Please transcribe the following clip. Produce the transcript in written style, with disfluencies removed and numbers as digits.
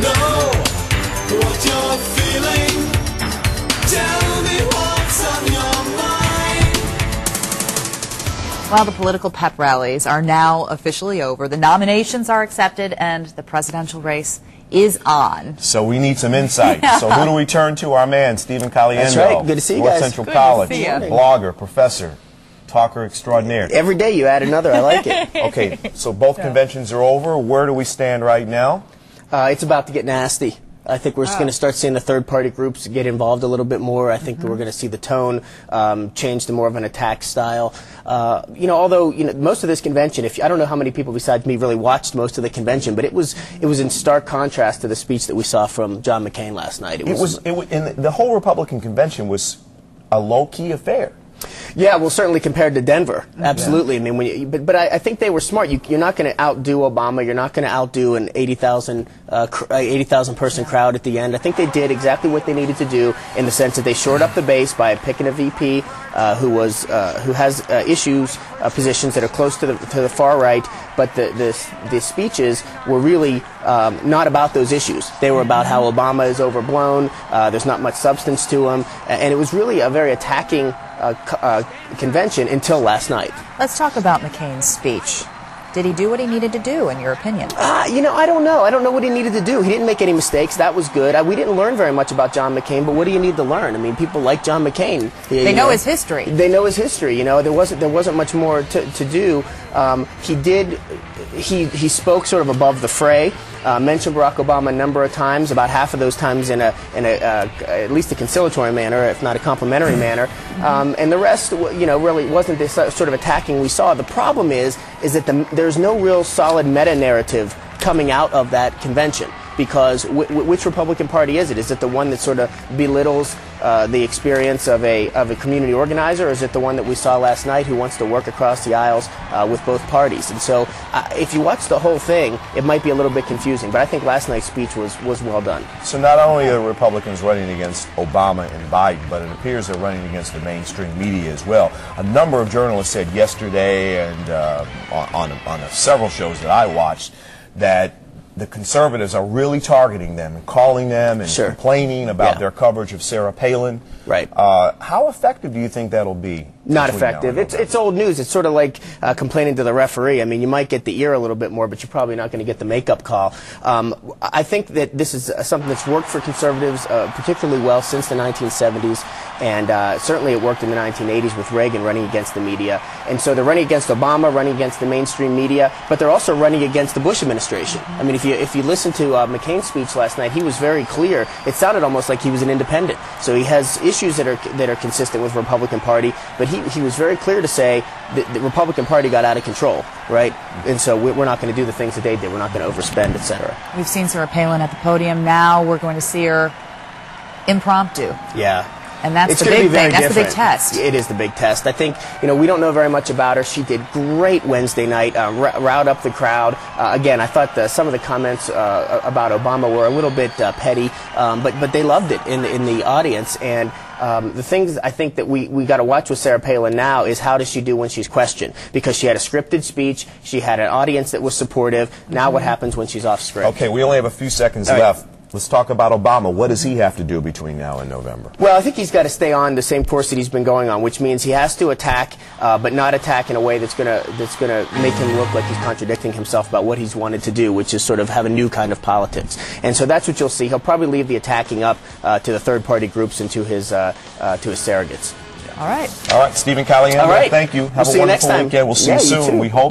know what you're feeling. Tell me what's on your mind. Well, the political pep rallies are now officially over. The nominations are accepted, and the presidential race is on. So we need some insight. Yeah. So who do we turn to? Our man, Stephen Caliendo. That's right. Good to see you North guys. Central Good to College, see you. blogger, professor, talker extraordinaire. Every day you add another. I like it. Okay, so both conventions are over. Where do we stand right now? It's about to get nasty. I think we're going to start seeing the third-party groups get involved a little bit more. I think we're going to see the tone change to more of an attack style. Although most of this convention, I don't know how many people besides me really watched most of the convention, but it was in stark contrast to the speech that we saw from John McCain last night. And the whole Republican convention was a low-key affair. Yeah, well, certainly compared to Denver, absolutely. Yeah. I mean, but I think they were smart. You're not going to outdo Obama. You're not going to outdo an 80,000 person crowd at the end. I think they did exactly what they needed to do in the sense that they shored up the base by picking a VP who has positions that are close to the far right. But the speeches were really not about those issues. They were about how Obama is overblown. There's not much substance to him, and it was really a very attacking convention until last night. Let's talk about McCain's speech. Did he do what he needed to do, in your opinion? I don't know. I don't know what he needed to do. He didn't make any mistakes. That was good. We didn't learn very much about John McCain, but what do you need to learn? I mean, people like John McCain. They know his history. They know his history. There wasn't much more to do. He spoke sort of above the fray. Mentioned Barack Obama a number of times, about half of those times in at least a conciliatory manner, if not a complimentary manner, and the rest, really wasn't this sort of attacking we saw. The problem is that there's no real solid meta-narrative coming out of that convention. Because which Republican Party is it? Is it the one that sort of belittles the experience of a community organizer, or is it the one that we saw last night who wants to work across the aisles with both parties? And so if you watch the whole thing, it might be a little bit confusing, but I think last night's speech was well done. So not only are Republicans running against Obama and Biden, but it appears they're running against the mainstream media as well. A number of journalists said yesterday and on several shows that I watched that the conservatives are really targeting them and calling them and complaining about their coverage of Sarah Palin. Right. How effective do you think that'll be? Not effective. It's old news. It's sort of like complaining to the referee. I mean, you might get the ear a little bit more, but you're probably not going to get the makeup call. I think that this is something that's worked for conservatives particularly well since the 1970s, and certainly it worked in the 1980s with Reagan running against the media. And so they're running against Obama, running against the mainstream media, but they're also running against the Bush administration. I mean, if you listen to McCain's speech last night, he was very clear. It sounded almost like he was an independent. So he has issues that are consistent with the Republican Party, but he was very clear to say that the Republican Party got out of control, right? And so we're not going to do the things that they did. We're not going to overspend, etc. We've seen Sarah Palin at the podium. Now we're going to see her impromptu. Yeah. And that's the big thing. That's the big test. It is the big test. I think, we don't know very much about her. She did great Wednesday night, riled up the crowd. Again, I thought some of the comments about Obama were a little bit petty, but they loved it in the audience. And the things I think that we got to watch with Sarah Palin now is how does she do when she's questioned? Because she had a scripted speech, she had an audience that was supportive. Now what happens when she's off script? Okay, we only have a few seconds left. Let's talk about Obama. What does he have to do between now and November? Well, I think he's got to stay on the same course that he's been going on, which means he has to attack, but not attack in a way that's gonna make him look like he's contradicting himself about what he's wanted to do, which is sort of have a new kind of politics. And so that's what you'll see. He'll probably leave the attacking up to the third-party groups and to his surrogates. All right. All right, Stephen Caliendo, thank you. Have a wonderful weekend. We'll see you soon. We hope.